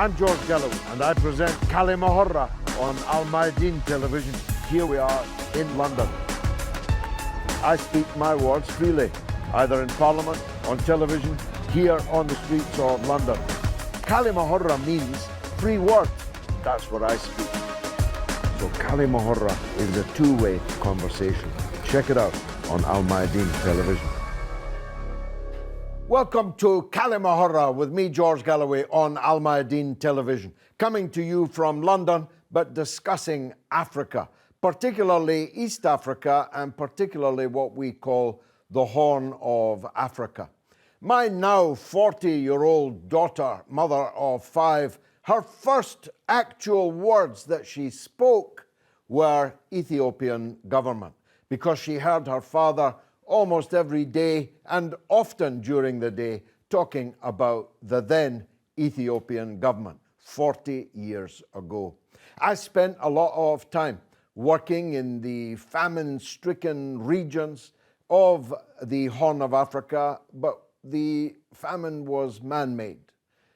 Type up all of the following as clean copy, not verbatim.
I'm George Galloway, and I present Kalima Horra on Al Mayadeen television. Here we are in London. I speak my words freely, either in Parliament, on television, here on the streets of London. Kalima Horra means free word. That's what I speak. So Kalima Horra is a two-way conversation. Check it out on Al Mayadeen television. Welcome to Kalima Horra with me, George Galloway, on Al Mayadeen television. Coming to you from London, but discussing Africa, particularly East Africa and particularly what we call the Horn of Africa. My now 40-year-old daughter, mother of 5, her first actual words that she spoke were Ethiopian government, because she heard her father almost every day and often during the day talking about the then Ethiopian government 40 years ago. I spent a lot of time working in the famine-stricken regions of the Horn of Africa, but the famine was man-made.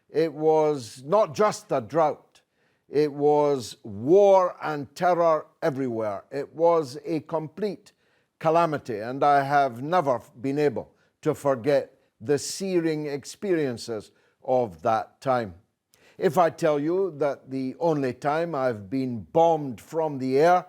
It was not just a drought. It was war and terror everywhere. It was a complete calamity, and I have never been able to forget the searing experiences of that time. If I tell you that the only time I've been bombed from the air,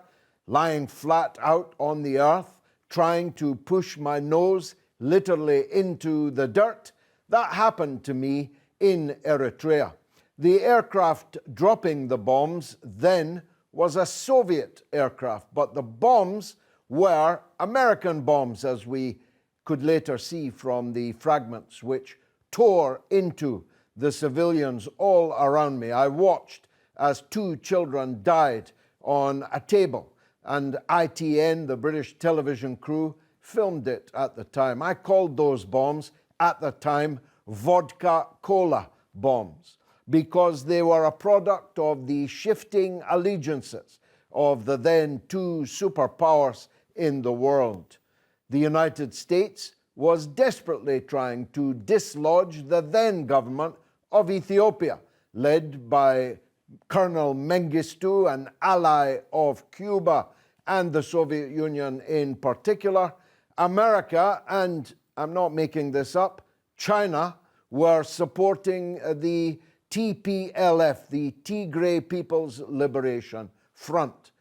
lying flat out on the earth, trying to push my nose literally into the dirt, that happened to me in Eritrea. The aircraft dropping the bombs then was a Soviet aircraft, but the bombs were American bombs, as we could later see from the fragments which tore into the civilians all around me. I watched as 2 children died on a table, and ITN, the British television crew, filmed it at the time. I called those bombs at the time vodka cola bombs, because they were a product of the shifting allegiances of the then 2 superpowers in the world. The United States was desperately trying to dislodge the then government of Ethiopia, led by Colonel Mengistu, an ally of Cuba and the Soviet Union in particular. America, and I'm not making this up, China, were supporting the TPLF, the Tigray People's Liberation Front,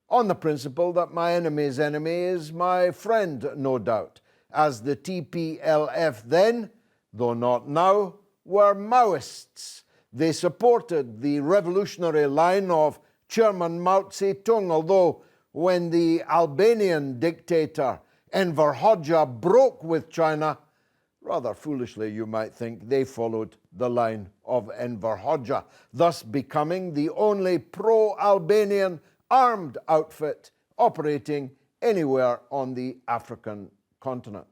on the principle that my enemy's enemy is my friend, no doubt, as the TPLF then, though not now, were Maoists. They supported the revolutionary line of Chairman Mao Zedong, although when the Albanian dictator Enver Hoxha broke with China, rather foolishly you might think, they followed the line of Enver Hoxha, thus becoming the only pro-Albanian armed outfit operating anywhere on the African continent.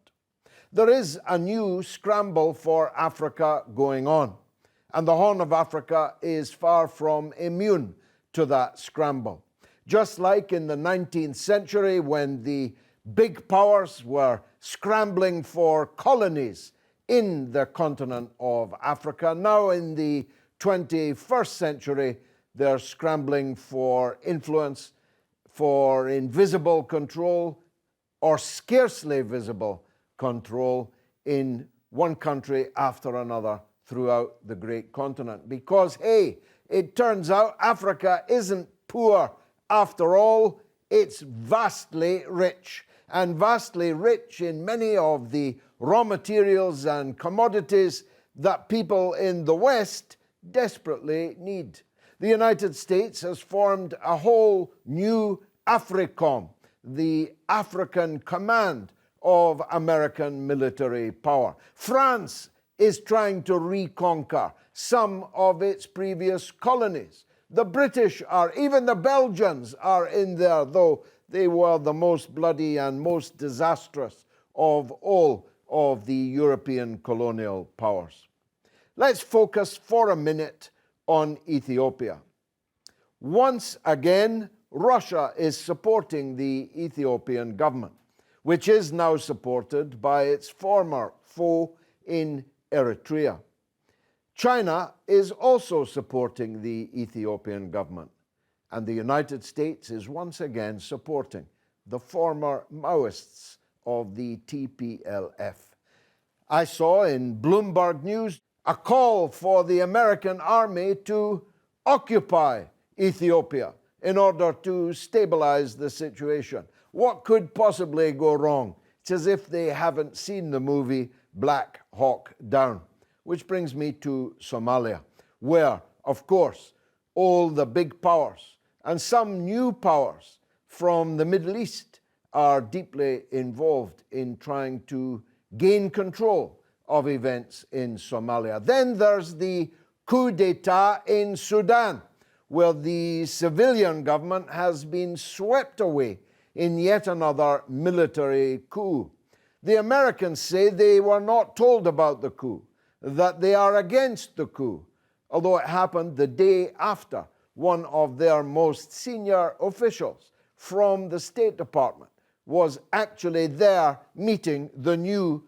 There is a new scramble for Africa going on, and the Horn of Africa is far from immune to that scramble. Just like in the 19th century when the big powers were scrambling for colonies in the continent of Africa, now in the 21st century, they're scrambling for influence, for invisible control, or scarcely visible control in one country after another throughout the great continent. Because, hey, it turns out Africa isn't poor after all, it's vastly rich, and vastly rich in many of the raw materials and commodities that people in the West desperately need. The United States has formed a whole new AFRICOM, the African Command of American military power. France is trying to reconquer some of its previous colonies. The British are, even the Belgians are in there, though they were the most bloody and most disastrous of all of the European colonial powers. Let's focus for a minute on Ethiopia. Once again, Russia is supporting the Ethiopian government, which is now supported by its former foe in Eritrea. China is also supporting the Ethiopian government, and the United States is once again supporting the former Maoists of the TPLF. I saw in Bloomberg News a call for the American army to occupy Ethiopia in order to stabilize the situation. What could possibly go wrong? It's as if they haven't seen the movie Black Hawk Down. Which brings me to Somalia, where, of course, all the big powers and some new powers from the Middle East are deeply involved in trying to gain control of events in Somalia. Then there's the coup d'etat in Sudan, where the civilian government has been swept away in yet another military coup. The Americans say they were not told about the coup, that they are against the coup, although it happened the day after one of their most senior officials from the State Department was actually there meeting the new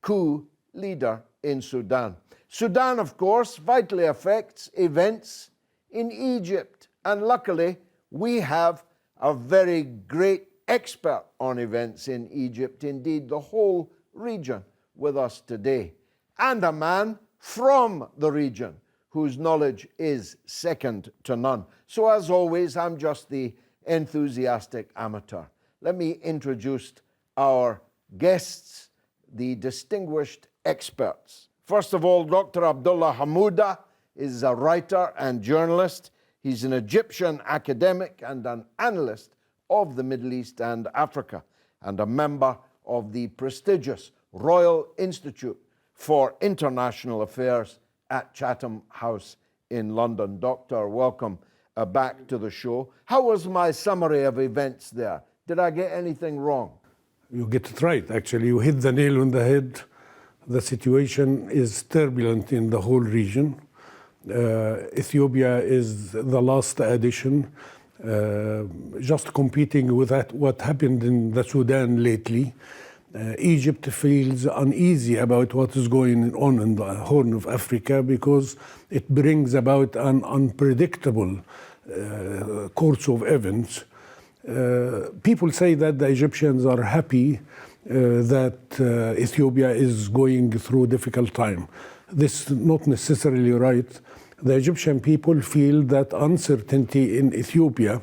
coup leader in Sudan. Sudan, of course, vitally affects events in Egypt, and luckily we have a very great expert on events in Egypt, indeed the whole region, with us today, and a man from the region whose knowledge is second to none. So as always, I'm just the enthusiastic amateur. Let me introduce our guests, the distinguished experts. First of all, Dr. Abdallah Hamoudah is a writer and journalist. He's an Egyptian academic and an analyst of the Middle East and Africa, and a member of the prestigious Royal Institute for International Affairs at Chatham House in London. Doctor, welcome back to the show. How was my summary of events there? Did I get anything wrong? You get it right, actually. You hit the nail on the head. The situation is turbulent in the whole region. Ethiopia is the last addition, just competing with what happened in the Sudan lately. Egypt feels uneasy about what is going on in the Horn of Africa because it brings about an unpredictable course of events. People say that the Egyptians are happy that Ethiopia is going through a difficult time. This is not necessarily right. The Egyptian people feel that uncertainty in Ethiopia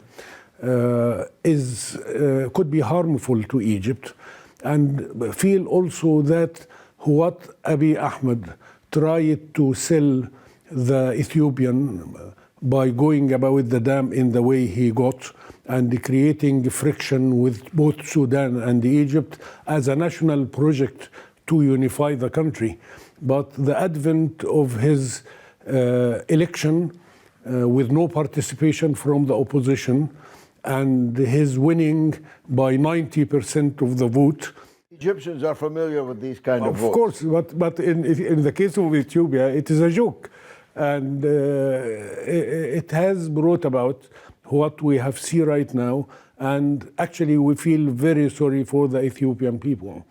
could be harmful to Egypt, and feel also that what Abiy Ahmed tried to sell the Ethiopian by going about the dam in the way he got and creating friction with both Sudan and Egypt as a national project to unify the country. But the advent of his election with no participation from the opposition and his winning by 90% of the vote. Egyptians are familiar with these kind of votes. Of course, but in the case of Ethiopia, it is a joke. And it has brought about what we have seen right now. And actually, we feel very sorry for the Ethiopian people.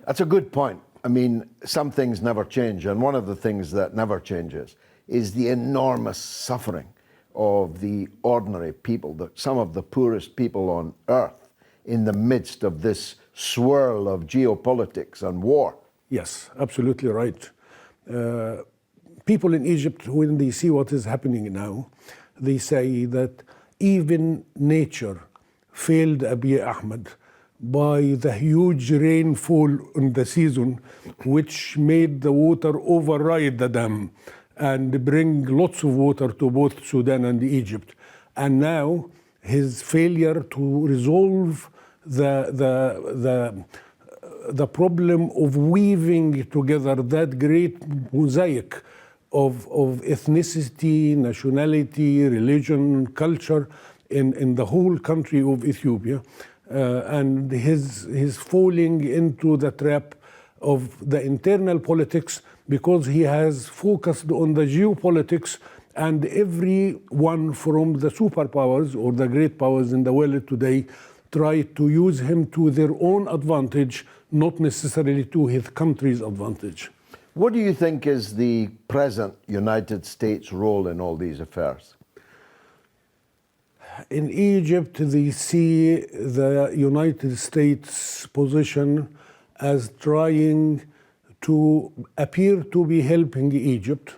That's a good point. I mean, some things never change. And one of the things that never changes is the enormous suffering of the ordinary people, some of the poorest people on earth, in the midst of this swirl of geopolitics and war. Yes, absolutely right. People in Egypt, when they see what is happening now, they say that even nature failed Abiy Ahmed by the huge rainfall in the season, which made the water override the dam and bring lots of water to both Sudan and Egypt. And now his failure to resolve the problem of weaving together that great mosaic of ethnicity, nationality, religion, culture in the whole country of Ethiopia, and his falling into the trap of the internal politics because he has focused on the geopolitics, and everyone from the superpowers or the great powers in the world today try to use him to their own advantage, not necessarily to his country's advantage. What do you think is the present United States role in all these affairs? In Egypt, they see the United States position as trying to appear to be helping Egypt,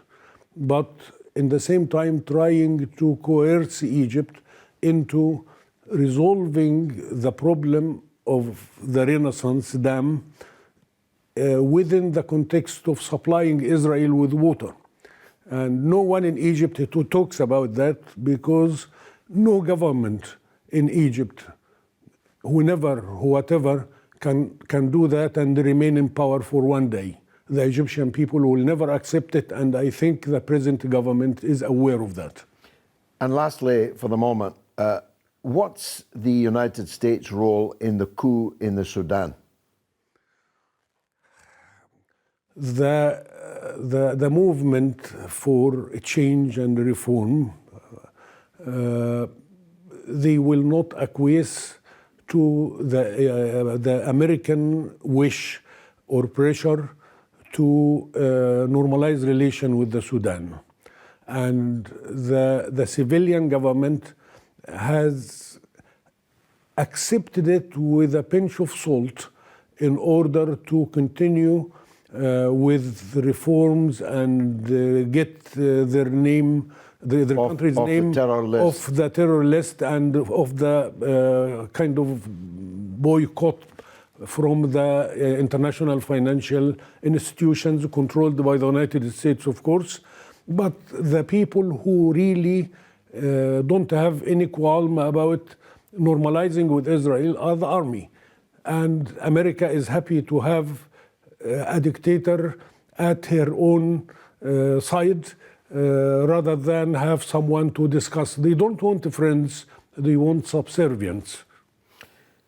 but in the same time trying to coerce Egypt into resolving the problem of the Renaissance Dam within the context of supplying Israel with water. And no one in Egypt talks about that, because no government in Egypt, whatever, can do that and remain in power for one day. The Egyptian people will never accept it, and I think the present government is aware of that. And lastly, for the moment, what's the United States' role in the coup in the Sudan? The movement for change and reform, they will not acquiesce to the American wish or pressure to normalize relation with the Sudan. And the civilian government has accepted it with a pinch of salt in order to continue with reforms and get their name, the country's name off the terror list and of the kind of boycott from the international financial institutions controlled by the United States, of course. But the people who really don't have any qualm about normalizing with Israel are the army. And America is happy to have a dictator at her own side rather than have someone to discuss. They don't want friends, they want subservience.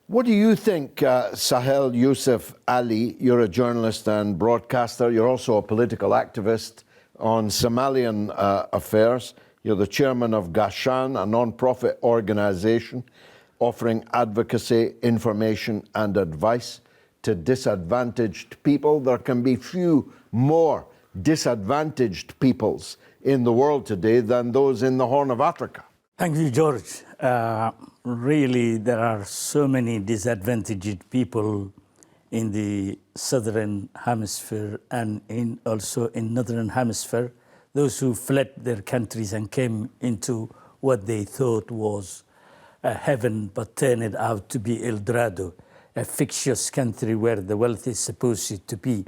What do you think, Sahel Yousif Ali? You're a journalist and broadcaster. You're also a political activist on Somalian affairs. You're the chairman of Gashan, a non-profit organization offering advocacy, information, and advice to disadvantaged people. There can be few more disadvantaged peoples in the world today than those in the Horn of Africa. Thank you, George. Really, there are so many disadvantaged people in the southern hemisphere and also in northern hemisphere. Those who fled their countries and came into what they thought was a heaven, but turned out to be El Dorado, a fictitious country where the wealth is supposed to be,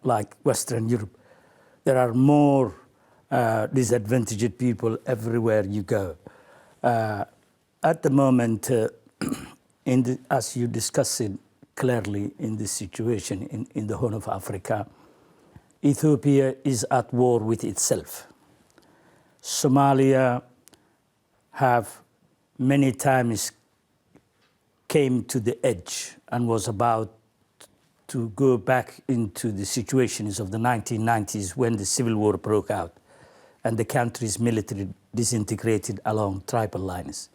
like Western Europe. There are more disadvantaged people everywhere you go. At the moment, as you discussed it clearly in this situation in the Horn of Africa, Ethiopia is at war with itself. Somalia have many times came to the edge and was about to go back into the situations of the 1990s when the civil war broke out and the country's military disintegrated along tribal lines.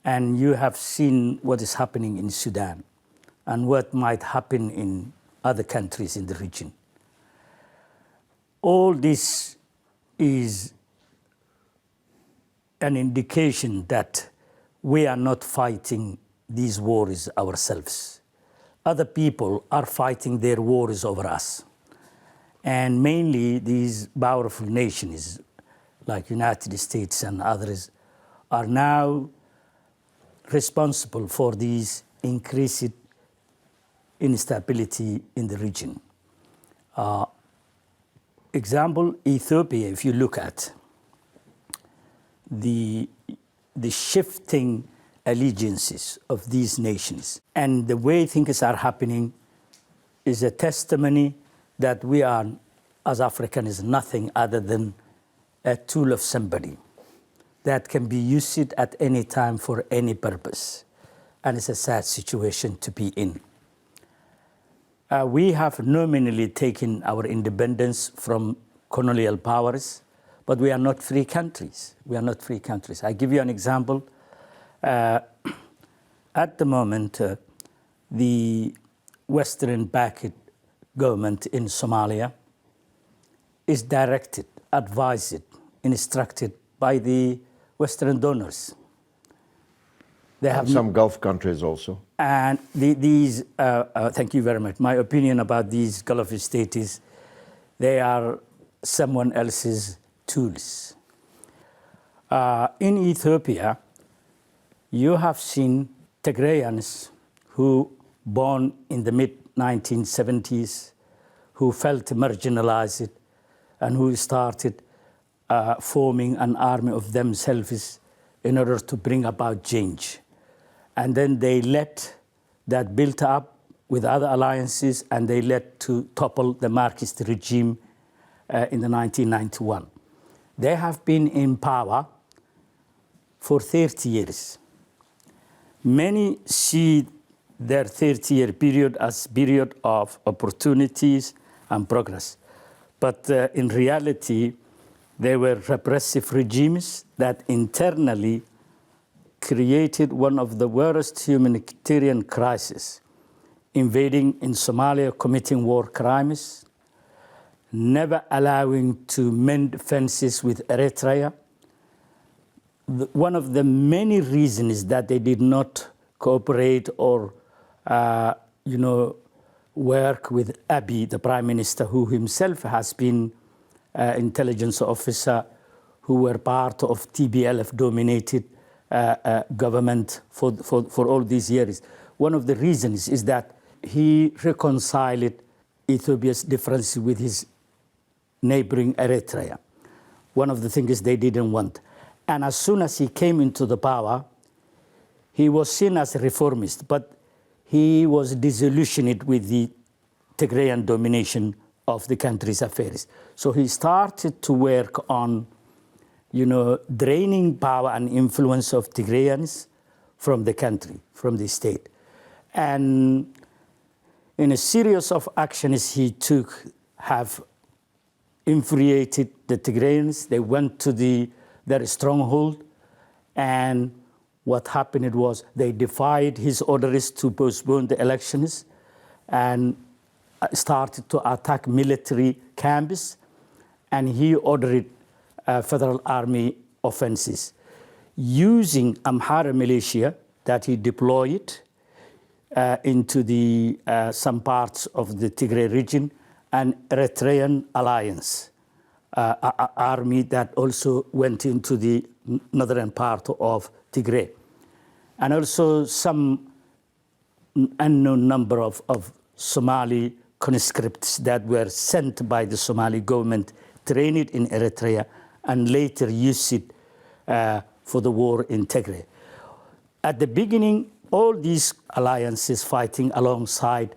And you have seen what is happening in Sudan and what might happen in other countries in the region. All this is an indication that we are not fighting these wars ourselves. Other people are fighting their wars over us. And mainly these powerful nations, like United States and others, are now responsible for this increased instability in the region. Example, Ethiopia, if you look at the shifting allegiances of these nations and the way things are happening is a testimony that we are, as Africans, nothing other than a tool of somebody that can be used at any time for any purpose. And it's a sad situation to be in. We have nominally taken our independence from colonial powers, but we are not free countries. We are not free countries. I give you an example. At the moment, the Western-backed government in Somalia is directed, advised, instructed by the Western donors. They have some Gulf countries also. And thank you very much. My opinion about these Gulf states is they are someone else's tools. In Ethiopia, you have seen Tigrayans who born in the mid-1970s, who felt marginalized and who started forming an army of themselves in order to bring about change. And then they let that built up with other alliances, and they led to topple the Marxist regime in the 1991. They have been in power for 30 years. Many see their 30-year period as a period of opportunities and progress. But in reality, they were repressive regimes that internally created one of the worst humanitarian crises, invading in Somalia, committing war crimes, never allowing to mend fences with Eritrea. One of the many reasons is that they did not cooperate or, work with Abiy, the prime minister, who himself has been intelligence officer, who were part of TPLF-dominated government for all these years. One of the reasons is that he reconciled Ethiopia's difference with his neighboring Eritrea. One of the things they didn't want. And as soon as he came into the power, he was seen as a reformist, but he was disillusioned with the Tigrayan domination of the country's affairs. So he started to work on, draining power and influence of Tigrayans from the country, from the state. And in a series of actions he took have infuriated the Tigrayans. They went to their stronghold, and what happened was they defied his orders to postpone the elections and started to attack military camps, and he ordered federal army offenses using Amhara militia that he deployed into some parts of the Tigray region, and Eritrean alliance army that also went into the northern part of Tigray. And also some unknown number of Somali conscripts that were sent by the Somali government, trained in Eritrea, and later used it for the war in Tigray. At the beginning, all these alliances fighting alongside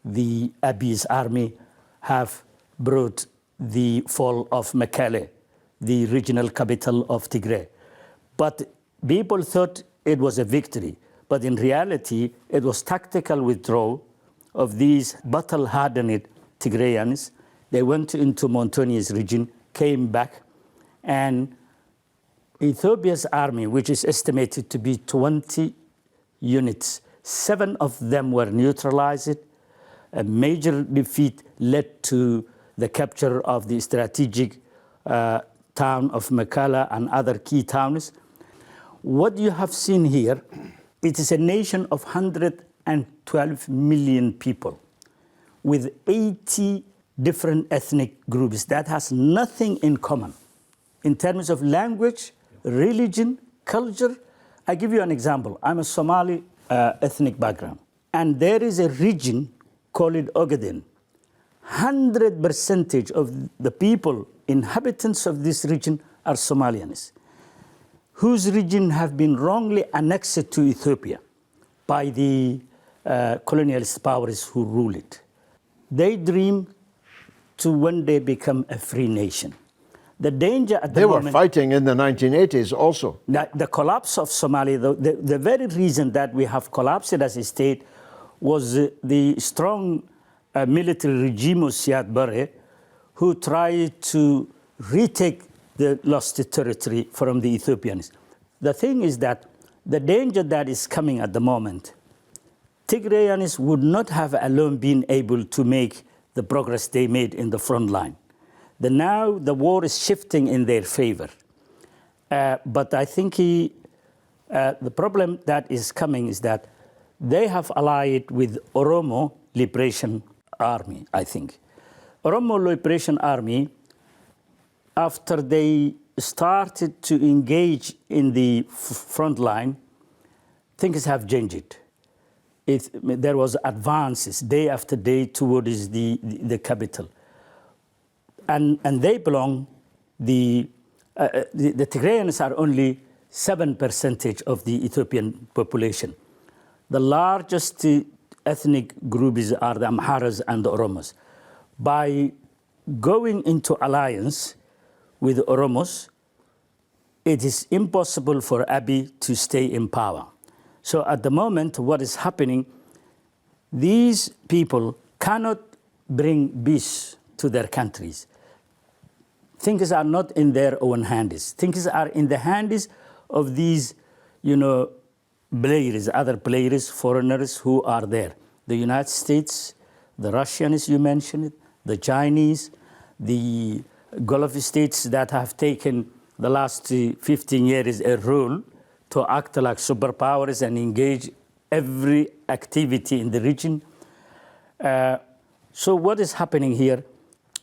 the Abiy's army have brought the fall of Mekelle, the regional capital of Tigray. But people thought it was a victory. But in reality, it was tactical withdrawal of these battle-hardened Tigrayans. They went into mountainous region, came back, and Ethiopia's army, which is estimated to be 20 units, 7 of them were neutralized. A major defeat led to the capture of the strategic town of Mekelle and other key towns. What you have seen here, it is a nation of 112 million people with 80 different ethnic groups that has nothing in common in terms of language, religion, culture. I give you an example. I'm a Somali ethnic background, and there is a region called Ogaden. 100% of the people, inhabitants of this region, are Somalians, whose region have been wrongly annexed to Ethiopia by the colonialist powers who rule it. They dream to one day become a free nation. The danger at the moment... They were fighting in the 1980s also. The collapse of Somalia, the very reason that we have collapsed as a state was the strong military regime of Siad Barre, who tried to retake the lost territory from the Ethiopians. The thing is that the danger that is coming at the moment, Tigrayans would not have alone been able to make the progress they made in the front line. Now the war is shifting in their favor. But I think the problem that is coming is that they have allied with Oromo Liberation Army, I think. Oromo Liberation Army, after they started to engage in the front line, things have changed. There was advances day after day towards the capital. And they belong, the Tigrayans are only 7% of the Ethiopian population. The largest ethnic groups are the Amharas and the Oromos. By going into alliance with the Oromos, it is impossible for Abiy to stay in power. So at the moment, what is happening, these people cannot bring peace to their countries. Things are not in their own hands. Things are in the hands of these, players, other players, foreigners who are there. The United States, the Russians you mentioned, the Chinese, the Gulf states that have taken the last 15 years a role to act like superpowers and engage every activity in the region. So what is happening here?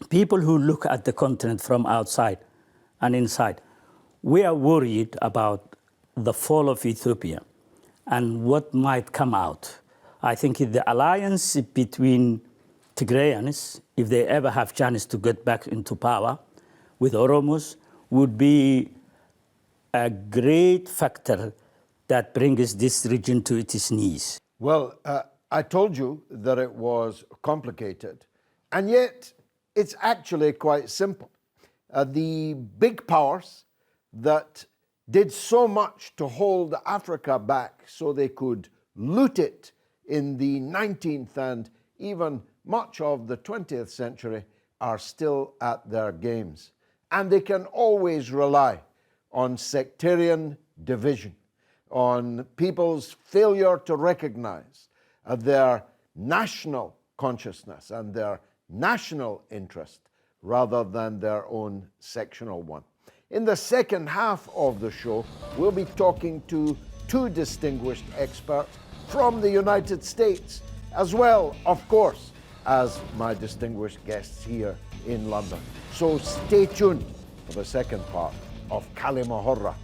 People who look at the continent from outside and inside, we are worried about the fall of Ethiopia and what might come out. I think the alliance between Tigrayans, if they ever have chance to get back into power, with Oromos, would be a great factor that brings this region to its knees. Well, I told you that it was complicated, and yet it's actually quite simple. The big powers that did so much to hold Africa back so they could loot it in the 19th and even much of the 20th century are still at their games. And they can always rely on sectarian division, on people's failure to recognize their national consciousness and their national interest rather than their own sectional one. In the second half of the show, we'll be talking to two distinguished experts from the United States, as well, of course, as my distinguished guests here in London. So stay tuned for the second part of Kalima Horra.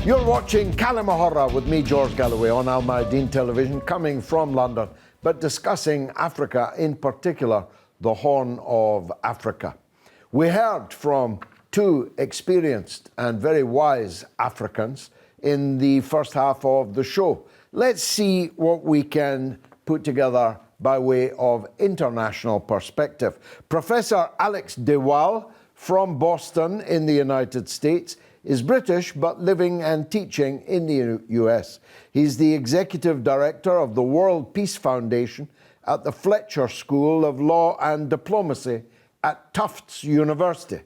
You're watching Kalima Horra with me, George Galloway, on Al Mayadeen Television, coming from London, but discussing Africa, in particular, the Horn of Africa. We heard from two experienced and very wise Africans in the first half of the show. Let's see what we can put together by way of international perspective. Professor Alex de Waal from Boston in the United States is British but living and teaching in the US. He's the executive director of the World Peace Foundation at the Fletcher School of Law and Diplomacy at Tufts University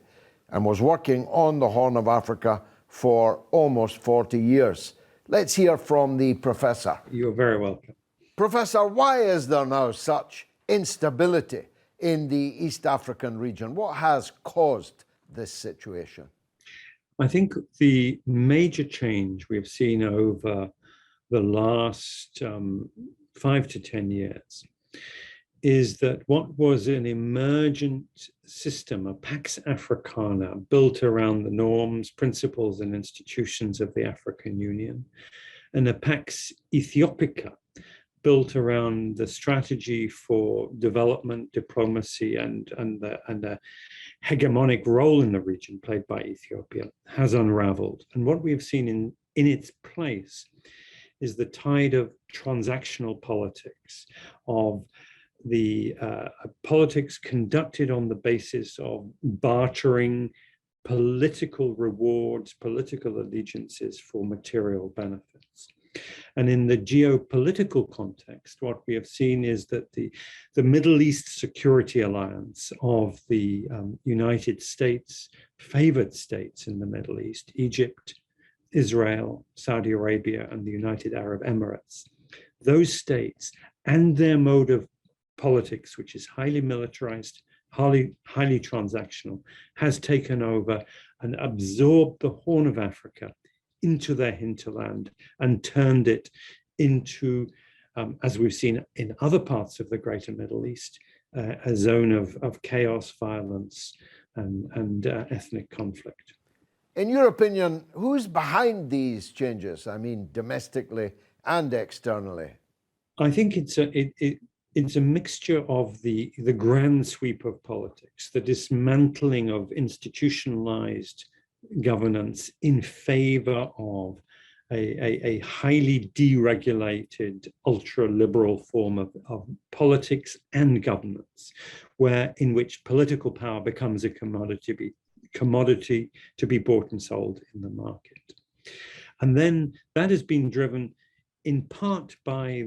and was working on the Horn of Africa for almost 40 years. Let's hear from the professor. You're very welcome. Professor, why is there now such instability in the East African region? What has caused this situation? I think the major change we've seen over the last 5 to 10 years is that what was an emergent system, a Pax Africana, built around the norms, principles, and institutions of the African Union, and a Pax Ethiopica, built around the strategy for development, diplomacy, and a hegemonic role in the region played by Ethiopia, has unraveled. And what we have seen in its place is the tide of transactional politics, of the politics conducted on the basis of bartering political rewards, political allegiances for material benefits. And in the geopolitical context, what we have seen is that the Middle East Security Alliance of the United States, favored states in the Middle East, Egypt, Israel, Saudi Arabia, and the United Arab Emirates, those states and their mode of politics, which is highly militarized, highly transactional, has taken over and absorbed the Horn of Africa into their hinterland and turned it into, as we've seen in other parts of the greater Middle East, a zone of chaos, violence, and ethnic conflict. In your opinion, who's behind these changes? I mean, domestically and externally. I think it's a mixture of the grand sweep of politics, the dismantling of institutionalized governance in favor of a highly deregulated, ultra-liberal form of politics and governance, in which political power becomes a commodity to be bought and sold in the market. And then that has been driven in part by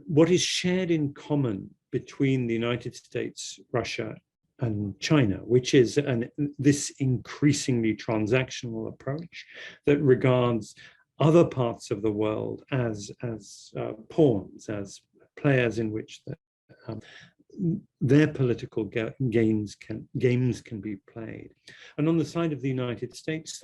what is shared in common between the United States, Russia, and China, which is this increasingly transactional approach that regards other parts of the world as pawns, as players in which their political games can be played. And on the side of the United States,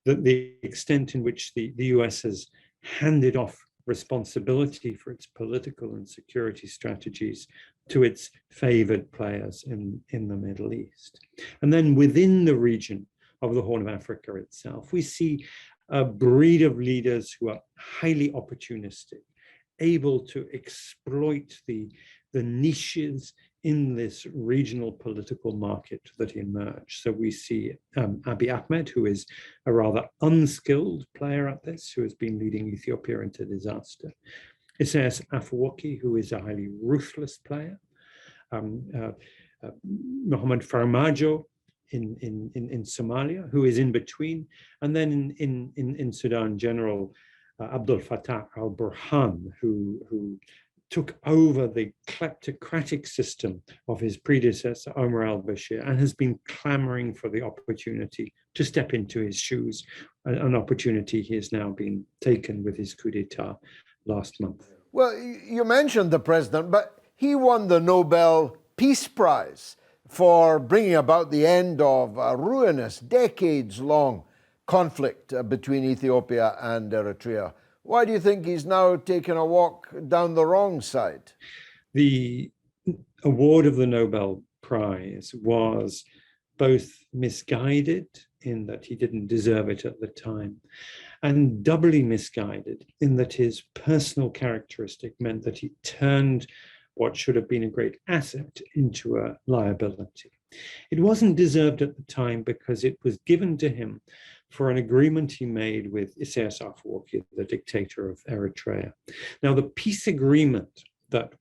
the extent in which the US has handed off responsibility for its political and security strategies to its favored players in the Middle East. And then within the region of the Horn of Africa itself, we see a breed of leaders who are highly opportunistic, able to exploit the niches in this regional political market that emerge. So we see Abiy Ahmed, who is a rather unskilled player at this, who has been leading Ethiopia into disaster. Isaias Afwerki, who is a highly ruthless player. Mohamed Farmajo in Somalia, who is in between. And then in Sudan, General Abdel Fattah al-Burhan, who took over the kleptocratic system of his predecessor, Omar al-Bashir, and has been clamoring for the opportunity to step into his shoes, an opportunity he has now been taken with his coup d'etat last month. Well, you mentioned the president, but he won the Nobel Peace Prize for bringing about the end of a ruinous, decades-long conflict between Ethiopia and Eritrea. Why do you think he's now taken a walk down the wrong side? The award of the Nobel Prize was both misguided in that he didn't deserve it at the time, and doubly misguided in that his personal characteristic meant that he turned what should have been a great asset into a liability. It wasn't deserved at the time because it was given to him for an agreement he made with Isaias Afwerki, the dictator of Eritrea. Now, the peace agreement that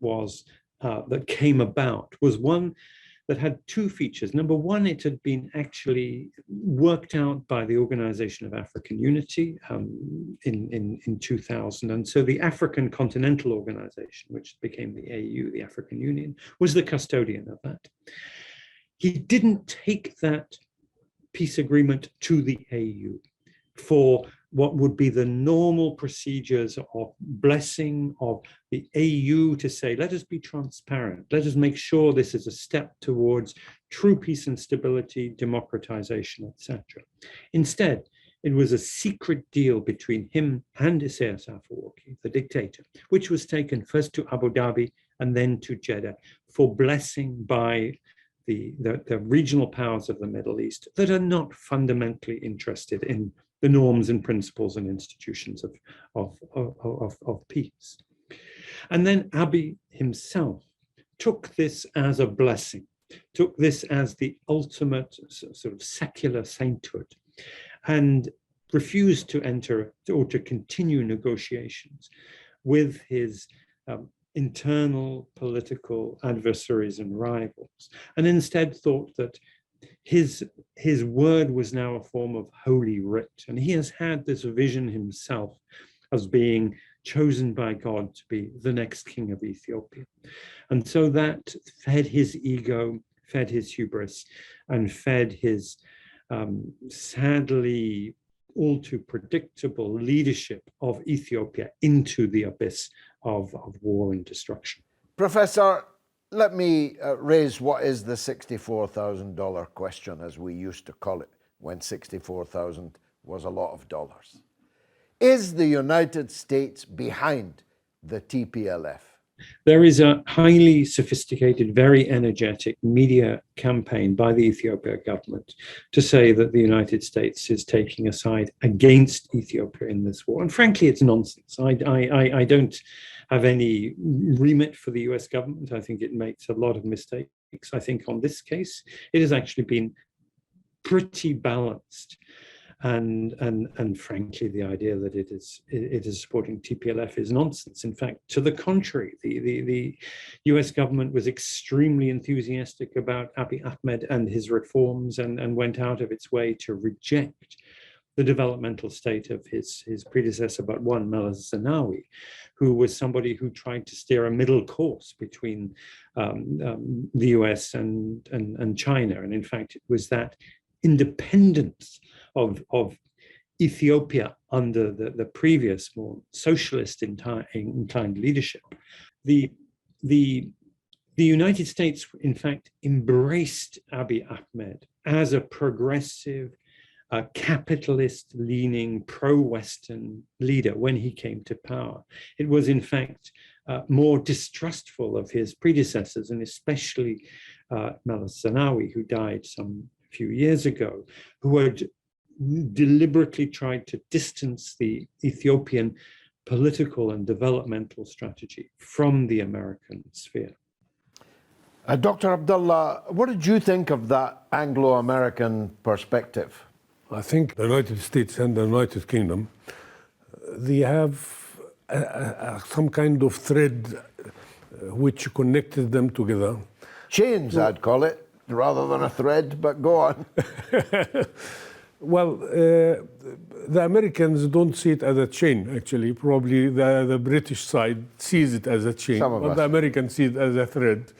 came about was one that had two features. Number one, it had been actually worked out by the Organization of African Unity in 2000. And so the African Continental Organization, which became the AU, the African Union, was the custodian of that. He didn't take that peace agreement to the AU for what would be the normal procedures of blessing of the AU to say, let us be transparent, let us make sure this is a step towards true peace and stability, democratization, etc. Instead, it was a secret deal between him and Isaias Afwerki, the dictator, which was taken first to Abu Dhabi and then to Jeddah for blessing by the regional powers of the Middle East that are not fundamentally interested in the norms and principles and institutions of peace. And then Abiy himself took this as a blessing, took this as the ultimate sort of secular sainthood, and refused to enter or to continue negotiations with his internal political adversaries and rivals, and instead thought that his word was now a form of holy writ, and he has had this vision himself as being chosen by God to be the next king of Ethiopia. And so that fed his ego, fed his hubris, and fed his sadly all too predictable leadership of Ethiopia into the abyss of war and destruction. Professor, let me raise what is the $64,000 question, as we used to call it, when 64,000 was a lot of dollars. Is the United States behind the TPLF? There is a highly sophisticated, very energetic media campaign by the Ethiopia government to say that the United States is taking a side against Ethiopia in this war. And frankly, it's nonsense. I don't have any remit for the US government. I think it makes a lot of mistakes. I think on this case, it has actually been pretty balanced. And frankly, the idea that it is supporting TPLF is nonsense. In fact, to the contrary, the US government was extremely enthusiastic about Abiy Ahmed and his reforms, and went out of its way to reject the developmental state of his predecessor, but one, Meles Zenawi, who was somebody who tried to steer a middle course between the US and China. And in fact, it was that independence of Ethiopia under the previous, more socialist inclined leadership. The United States, in fact, embraced Abiy Ahmed as a progressive, capitalist-leaning, pro-Western leader when he came to power. It was, in fact, more distrustful of his predecessors, and especially Meles Zenawi, who died some few years ago, who had deliberately tried to distance the Ethiopian political and developmental strategy from the American sphere. Dr. Abdallah, what did you think of that Anglo-American perspective? I think the United States and the United Kingdom, they have some kind of thread which connected them together. Chains, I'd call it, rather than a thread, but go on. Well, the Americans don't see it as a chain, actually. Probably the British side sees it as a chain, but the Americans see it as a thread.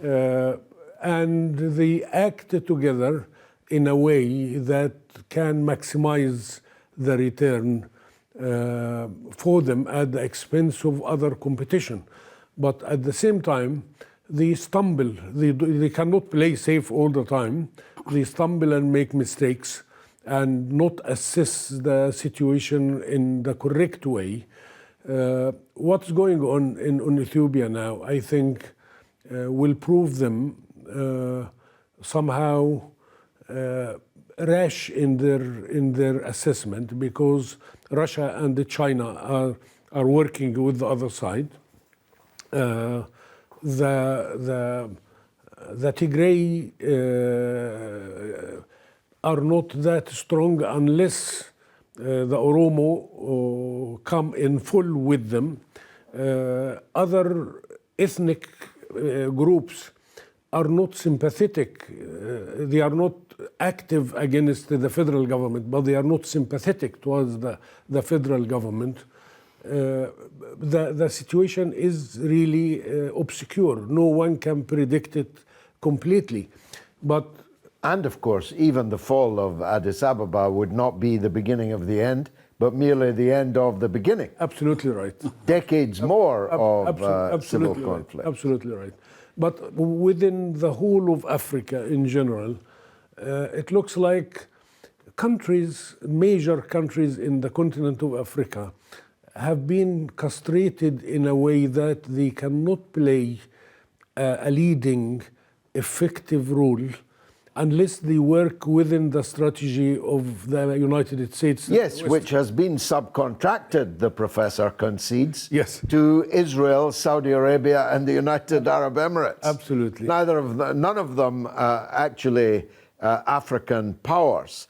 Yeah. And they act together in a way that can maximize the return for them at the expense of other competition. But at the same time, they stumble. They cannot play safe all the time. They stumble and make mistakes and not assess the situation in the correct way. What's going on in Ethiopia now, I think, will prove them somehow rash in their assessment, because Russia and China are working with the other side. The Tigray are not that strong unless the Oromo come in full with them. Other ethnic groups are not sympathetic. They are not active against the federal government, but they are not sympathetic towards the federal government. The situation is really obscure. No one can predict it completely. And of course, even the fall of Addis Ababa would not be the beginning of the end, but merely the end of the beginning. Absolutely right. Decades more of civil conflict. Absolutely right. But within the whole of Africa in general, it looks like major countries in the continent of Africa have been castrated in a way that they cannot play a leading, effective role unless they work within the strategy of the United States. Yes, which has been subcontracted, the professor concedes, yes, to Israel, Saudi Arabia, and the United Arab Emirates. Absolutely. None of them actually African powers.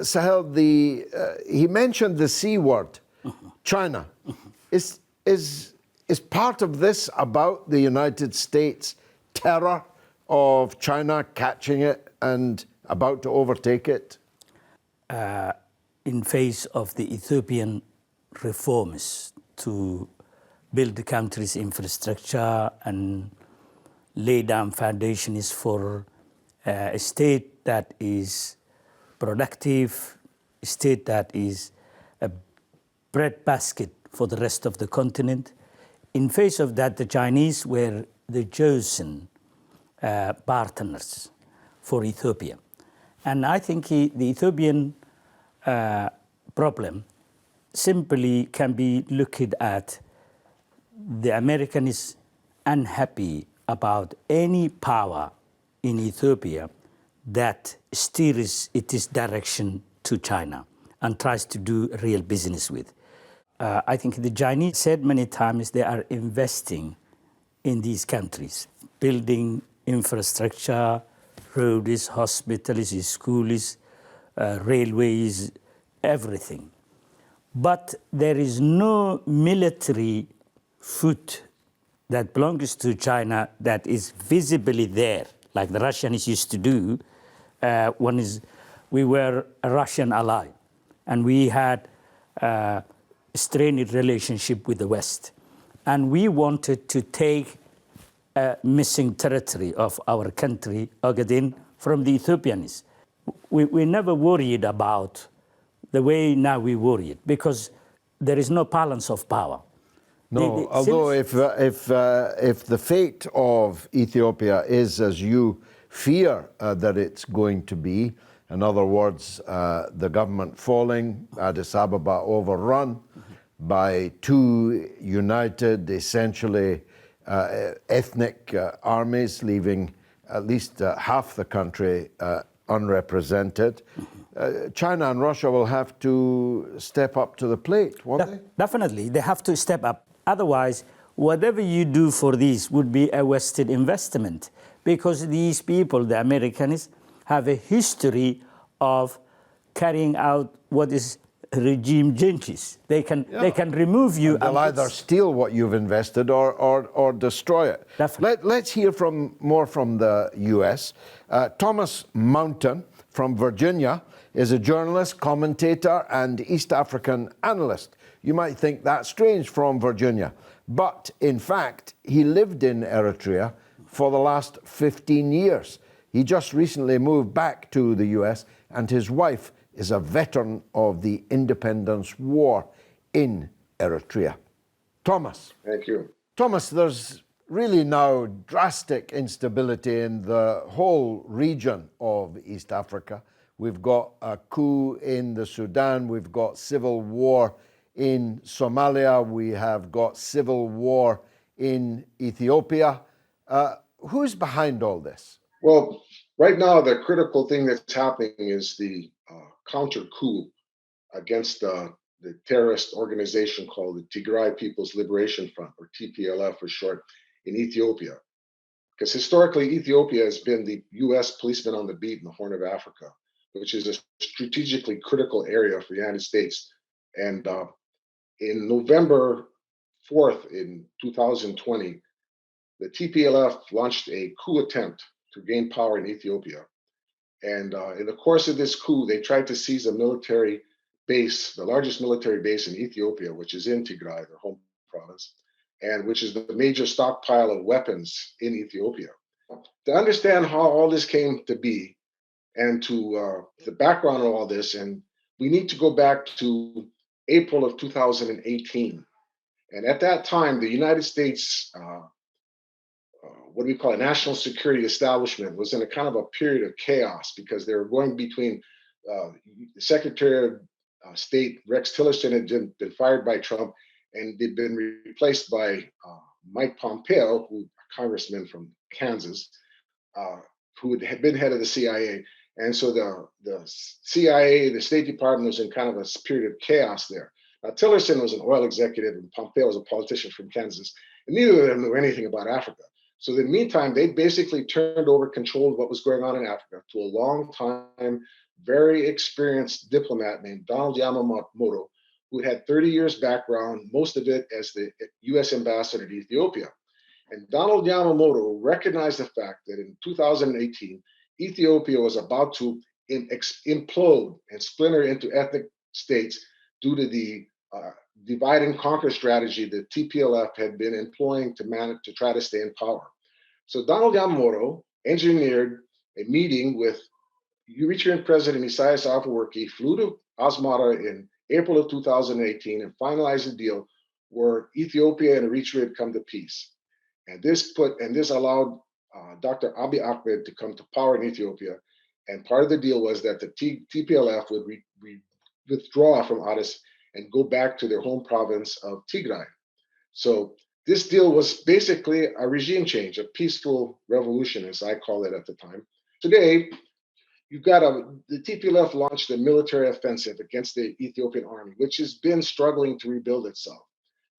Sahel, he mentioned the C word, China. Is part of this about the United States terror of China catching it and about to overtake it? In face of the Ethiopian reforms to build the country's infrastructure and lay down foundations for a state that is productive, a state that is a breadbasket for the rest of the continent. In face of that, the Chinese were the chosen partners for Ethiopia. And I think the Ethiopian problem simply can be looked at. The American is unhappy about any power in Ethiopia that steers its direction to China and tries to do real business with. I think the Chinese said many times they are investing in these countries, building infrastructure, roads, hospitals, schools, railways, everything. But there is no military foot that belongs to China that is visibly there, like the Russians used to do. We were a Russian ally, and we had a strained relationship with the West. And we wanted to take a missing territory of our country, Ogaden, from the Ethiopians. We never worried about the way now we worried, because there is no balance of power. No, although if the fate of Ethiopia is as you fear that it's going to be, in other words, the government falling, Addis Ababa overrun by two united, essentially ethnic armies, leaving at least half the country unrepresented, China and Russia will have to step up to the plate, won't they? Definitely, they have to step up. Otherwise, whatever you do for these would be a wasted investment, because these people, the Americans, have a history of carrying out what is regime changes. They can remove you. They'll either steal what you've invested or destroy it. Let's hear more from the U.S. Thomas Mountain from Virginia is a journalist, commentator, and East African analyst. You might think that's strange from Virginia, but in fact, he lived in Eritrea for the last 15 years. He just recently moved back to the US, and his wife is a veteran of the independence war in Eritrea. Thomas. Thank you. Thomas, there's really now drastic instability in the whole region of East Africa. We've got a coup in the Sudan, we've got civil war in Somalia, we have got civil war in Ethiopia. Who's behind all this? Well, right now, the critical thing that's happening is the counter coup against the terrorist organization called the Tigray People's Liberation Front, or TPLF for short, in Ethiopia. Because historically, Ethiopia has been the US policeman on the beat in the Horn of Africa, which is a strategically critical area for the United States. And in November 4th in 2020, the TPLF launched a coup attempt to gain power in Ethiopia. And in the course of this coup, they tried to seize a military base, the largest military base in Ethiopia, which is in Tigray, their home province, and which is the major stockpile of weapons in Ethiopia. To understand how all this came to be and to the background of all this, and we need to go back to April of 2018. And at that time, the United States, what we call a national security establishment, was in a kind of a period of chaos because they were going between the Secretary of State, Rex Tillerson, had been fired by Trump, and they'd been replaced by Mike Pompeo, a congressman from Kansas, who had been head of the CIA. And so the CIA, the State Department, was in kind of a period of chaos there. Now, Tillerson was an oil executive and Pompeo was a politician from Kansas, and neither of them knew anything about Africa. So in the meantime, they basically turned over control of what was going on in Africa to a long-time, very experienced diplomat named Donald Yamamoto, who had 30 years background, most of it as the US ambassador to Ethiopia. And Donald Yamamoto recognized the fact that in 2018, Ethiopia was about to implode and splinter into ethnic states due to the divide and conquer strategy that TPLF had been employing to try to stay in power. So Donald Yamamoto engineered a meeting with Eritrean President Isaias Afwerki, flew to Asmara in April of 2018 and finalized a deal where Ethiopia and Eritrea had come to peace. And this allowed Dr. Abiy Ahmed to come to power in Ethiopia. And part of the deal was that the TPLF would withdraw from Addis and go back to their home province of Tigray. So this deal was basically a regime change, a peaceful revolution, as I call it at the time. Today, you've got the TPLF launched a military offensive against the Ethiopian army, which has been struggling to rebuild itself.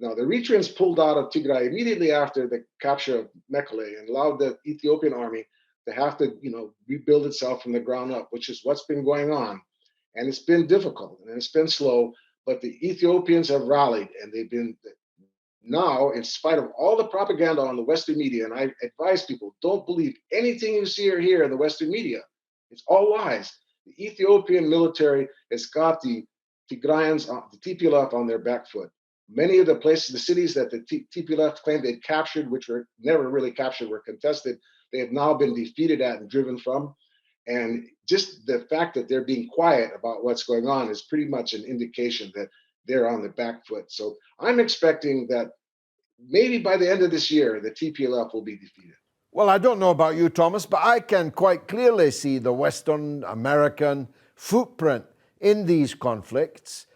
Now, the Eritreans pulled out of Tigray immediately after the capture of Mekelle and allowed the Ethiopian army to have to, rebuild itself from the ground up, which is what's been going on. And it's been difficult and it's been slow, but the Ethiopians have rallied and they've been now, in spite of all the propaganda on the Western media, and I advise people, don't believe anything you see or hear in the Western media. It's all lies. The Ethiopian military has got the Tigrayans, the TPLF on their back foot. Many of the places, the cities that the TPLF claimed they'd captured, which were never really captured, were contested. They have now been defeated at and driven from. And just the fact that they're being quiet about what's going on is pretty much an indication that they're on the back foot. So I'm expecting that maybe by the end of this year, the TPLF will be defeated. Well, I don't know about you, Thomas, but I can quite clearly see the Western American footprint in these conflicts.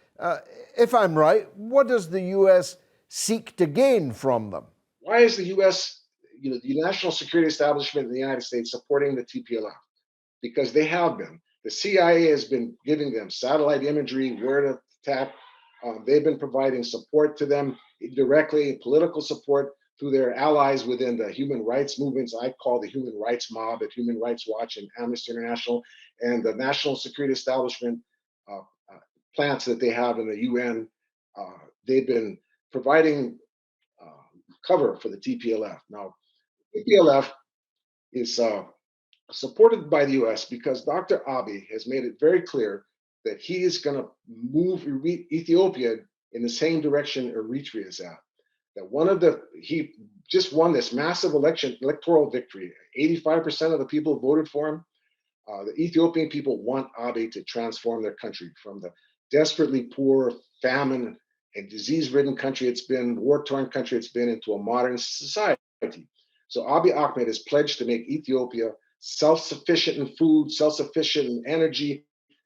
If I'm right, what does the U.S. seek to gain from them? Why is the U.S., the national security establishment in the United States supporting the TPLF? Because they have been. The CIA has been giving them satellite imagery, where to attack. They've been providing support to them directly, political support through their allies within the human rights movements I call the human rights mob at Human Rights Watch and Amnesty International, and the national security establishment plants that they have in the UN. They've been providing cover for the TPLF. Now, TPLF is supported by the US because Dr. Abiy has made it very clear that he is going to move Ethiopia in the same direction Eritrea is at. That he just won this massive electoral victory. 85% of the people voted for him. The Ethiopian people want Abiy to transform their country from the desperately poor, famine, and disease-ridden country it's been, war-torn country it's been, into a modern society. So Abiy Ahmed has pledged to make Ethiopia self-sufficient in food, self-sufficient in energy,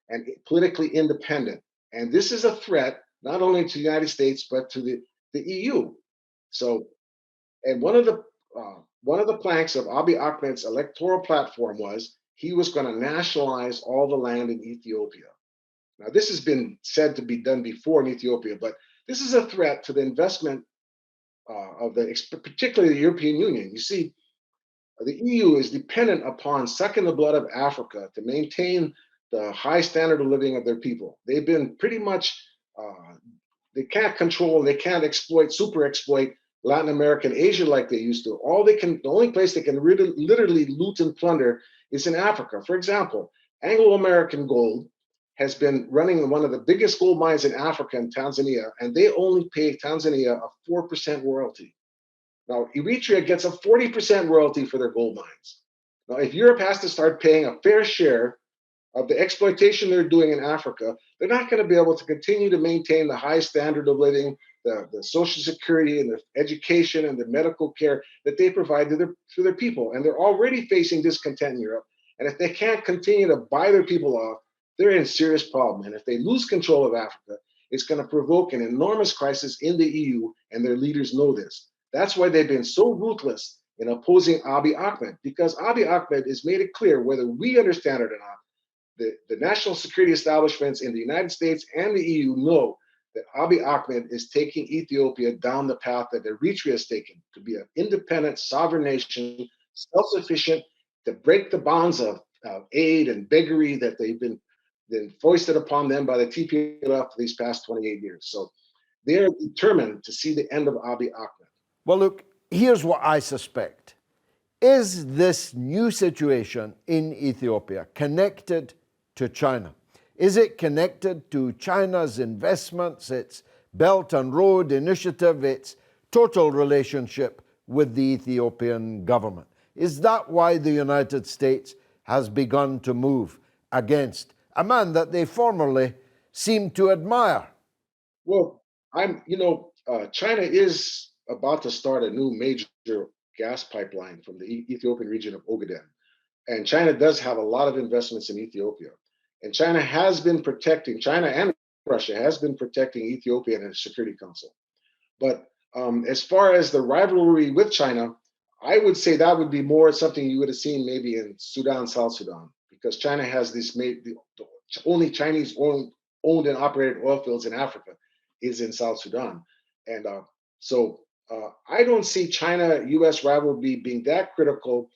and politically independent. And this is a threat not only to the United States, but to the EU. So, and one of the planks of Abiy Ahmed's electoral platform was he was going to nationalize all the land in Ethiopia. Now, this has been said to be done before in Ethiopia, but this is a threat to the investment particularly the European Union. You see, the EU is dependent upon sucking the blood of Africa to maintain the high standard of living of their people. They've been pretty much, they can't control, they can't super exploit Latin America and Asia like they used to. The only place they can literally loot and plunder is in Africa. For example, Anglo-American Gold has been running one of the biggest gold mines in Africa and Tanzania, and they only pay Tanzania a 4% royalty. Now, Eritrea gets a 40% royalty for their gold mines. Now, if Europe has to start paying a fair share of the exploitation they're doing in Africa, they're not going to be able to continue to maintain the high standard of living, the social security and the education and the medical care that they provide to their people. And they're already facing discontent in Europe. And if they can't continue to buy their people off, they're in serious problem. And if they lose control of Africa, it's going to provoke an enormous crisis in the EU, and their leaders know this. That's why they've been so ruthless in opposing Abiy Ahmed, because Abiy Ahmed has made it clear, whether we understand it or not, the national security establishments in the United States and the EU know that Abiy Ahmed is taking Ethiopia down the path that Eritrea has taken, to be an independent, sovereign nation, self-sufficient, to break the bonds of aid and beggary that they've been foisted upon them by the TPLF for these past 28 years. So they're determined to see the end of Abiy Ahmed. Well, look, here's what I suspect. Is this new situation in Ethiopia connected to China? Is it connected to China's investments, its Belt and Road Initiative, its total relationship with the Ethiopian government? Is that why the United States has begun to move against a man that they formerly seemed to admire? Well, China is about to start a new major gas pipeline from the Ethiopian region of Ogaden. And China does have a lot of investments in Ethiopia. And China and Russia has been protecting Ethiopia in the Security Council. But as far as the rivalry with China, I would say that would be more something you would have seen maybe in Sudan, South Sudan, because China has the only Chinese owned and operated oil fields in Africa is in South Sudan. And so I don't see China-US rivalry being that critical.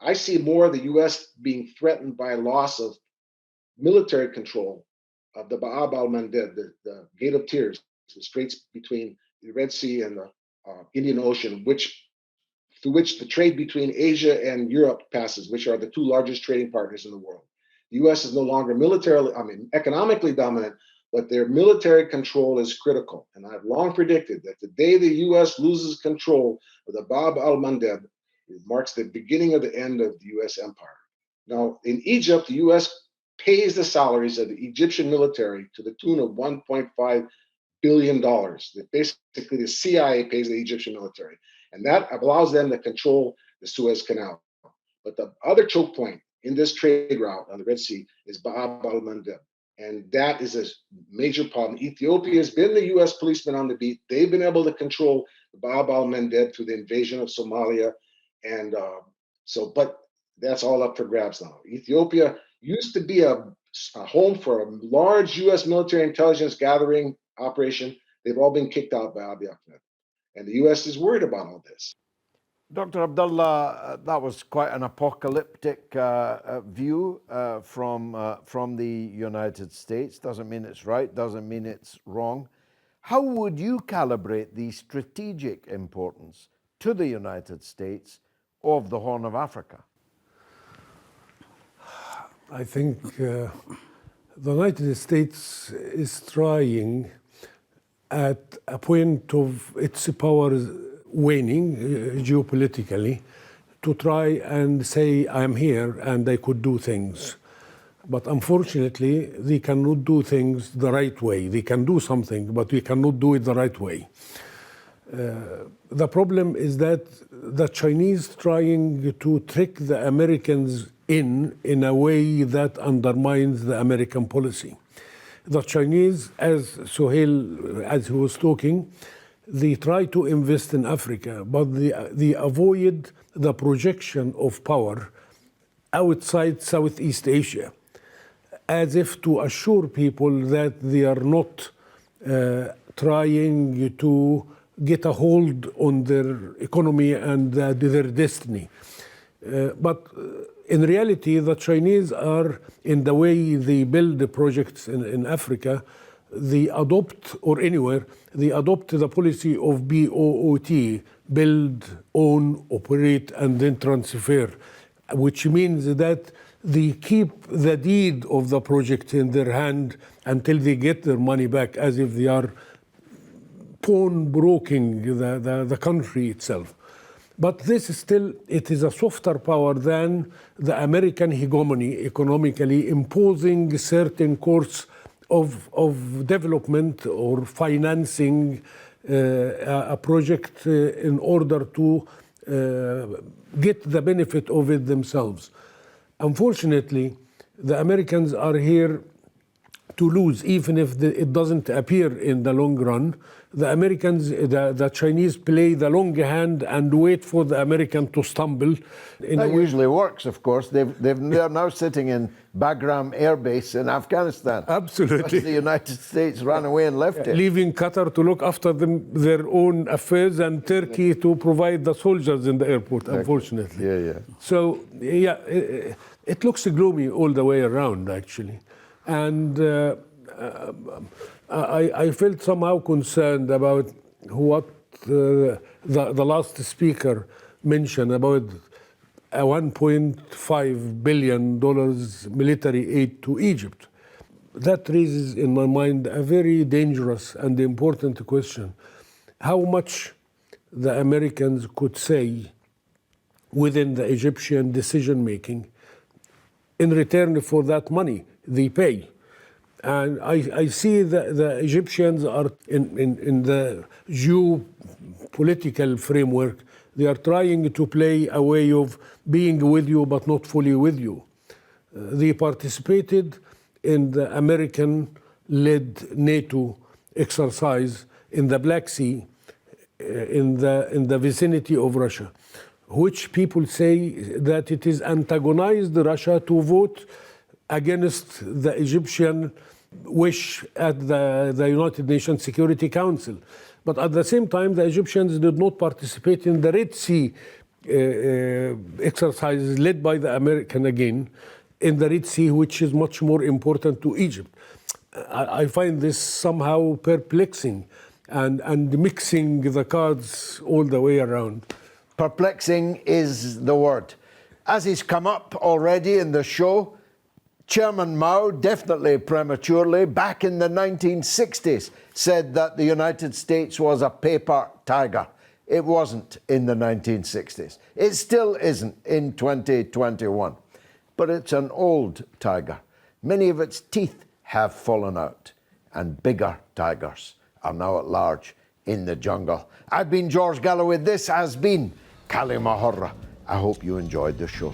I see more the US being threatened by loss of military control of the Bab al-Mandeb, the Gate of Tears, the straits between the Red Sea and the Indian Ocean, through which the trade between Asia and Europe passes, which are the two largest trading partners in the world. The US is no longer economically dominant, but their military control is critical. And I've long predicted that the day the US loses control of the Bab al-Mandeb, it marks the beginning of the end of the US empire. Now, in Egypt, the US pays the salaries of the Egyptian military to the tune of $1.5 billion. Basically, the CIA pays the Egyptian military, and that allows them to control the Suez Canal. But the other choke point in this trade route on the Red Sea is Bab al-Mandeb, and that is a major problem. Ethiopia has been the US policeman on the beat. They've been able to control Bab al-Mandeb through the invasion of Somalia, and but that's all up for grabs now. Ethiopia used to be a home for a large US military intelligence gathering operation. They've all been kicked out by Abiy Ahmed. And the US is worried about all this. Dr. Abdallah, that was quite an apocalyptic view from the United States. Doesn't mean it's right, doesn't mean it's wrong. How would you calibrate the strategic importance to the United States of the Horn of Africa? I think the United States is trying at a point of its power waning geopolitically to try and say, I'm here and I could do things. But unfortunately, they cannot do things the right way. They can do something, but we cannot do it the right way. The problem is that the Chinese trying to trick the Americans in a way that undermines the American policy. The Chinese, as Sahel, as he was talking, they try to invest in Africa, but they avoid the projection of power outside Southeast Asia, as if to assure people that they are not trying to get a hold on their economy and their destiny. But in reality, the Chinese are, in the way they build the projects in Africa, they adopt, or anywhere, they adopt the policy of BOOT, build, own, operate, and then transfer, which means that they keep the deed of the project in their hand until they get their money back, as if they are pawnbroking the country itself. But this is still, it is a softer power than the American hegemony economically, imposing certain course of development or financing a project in order to get the benefit of it themselves. Unfortunately, the Americans are here to lose, even if it doesn't appear in the long run. The Americans, the Chinese play the long hand and wait for the American to stumble. That usually works, of course. They're now sitting in Bagram Air Base in Afghanistan. Absolutely. The United States ran away and left it. Leaving Qatar to look after their own affairs and Turkey to provide the soldiers in the airport, unfortunately. Yeah. So, yeah, it looks gloomy all the way around, actually. And I felt somehow concerned about what the last speaker mention about a $1.5 billion military aid to Egypt. That raises in my mind a very dangerous and important question. How much the Americans could say within the Egyptian decision-making in return for that money they pay. And I see that the Egyptians are in the geopolitical framework, they are trying to play a way of being with you but not fully with you. They participated in the American-led NATO exercise in the Black Sea, in the vicinity of Russia, which people say that it is antagonized Russia to vote against the Egyptian wish at the United Nations Security Council. But at the same time, the Egyptians did not participate in the Red Sea exercises led by the American again in the Red Sea, which is much more important to Egypt. I find this somehow perplexing and mixing the cards all the way around. Perplexing is the word. As he's come up already in the show, Chairman Mao, definitely prematurely, back in the 1960s, said that the United States was a paper tiger. It wasn't in the 1960s. It still isn't in 2021. But it's an old tiger. Many of its teeth have fallen out, and bigger tigers are now at large in the jungle. I've been George Galloway. This has been Kalima Horra. I hope you enjoyed the show.